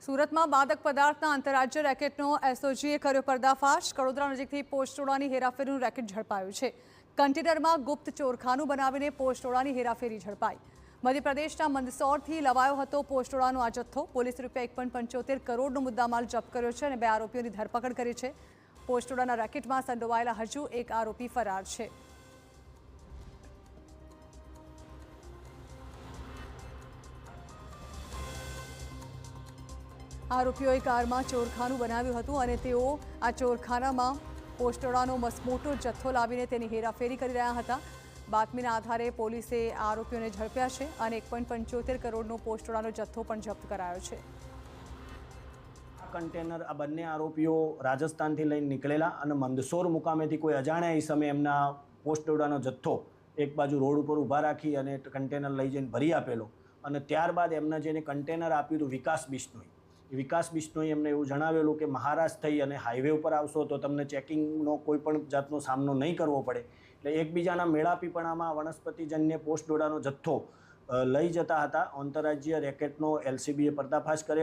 સુરતમાં માદક પદાર્થના આંતરરાજ્ય રેકેટનો એસઓજીએ કર્યો પર્દાફાશ। કડોદરા નજીકથી પોસ્ટોડાની હેરાફેરીનું રેકેટ ઝડપાયું છે। કન્ટેનરમાં ગુપ્ત ચોરખાનું બનાવીને પોસ્ટોડાની હેરાફેરી ઝડપાઈ। મધ્યપ્રદેશના મંદસૌરથી લવાયો હતો પોસ્ટોડાનો આ જથ્થો। પોલીસે ₹1.75 કરોડનો મુદ્દામાલ જપ્ત કર્યો છે અને 2 આરોપીઓની ધરપકડ કરી છે। પોસ્ટોડાના રેકેટમાં સંડોવાયેલા હજુ એક આરોપી ફરાર છે। આરોપીઓએ કારમાં ચોરખાનું બનાવ્યું હતું અને તેઓ આ ચોરખાનામાં પોસ્ટોડાનો મસમોટો જથ્થો લાવીને તેની હેરાફેરી કરી રહ્યા હતા। બાતમીના આધારે પોલીસે આરોપીઓને ઝડપ્યા છે અને 1.75 કરોડનો પોસ્ટોડાનો જથ્થો પણ જપ્ત કરાયો છે। કન્ટેનર આ બંને આરોપીઓ રાજસ્થાનથી લઈને નીકળેલા અને મંદસૌર મુકામેથી કોઈ અજાણ્યા ઇસમે એમના પોસ્ટોડાનો જથ્થો એક બાજુ રોડ ઉપર ઊભા રાખી અને કન્ટેનર લઈ જઈને ભરી આપેલો અને ત્યારબાદ એમને જેને કન્ટેનર આપ્યું હતું વિકાસ બિશ્નોઈ એમને એવું જણાવેલું કે મહારાષ્ટ્ર થઈ અને હાઈવે ઉપર આવશો તો તમને ચેકિંગનો કોઈ પણ જાતનો સામનો નહીં કરવો પડે। એટલે એકબીજાના મેળાપીપણામાં વનસ્પતિજન્ય પોસ્ટોડાનો જથ્થો લઈ જતા હતા। આંતરરાજ્ય રેકેટનો એલસીબીએ પર્દાફાશ કરે।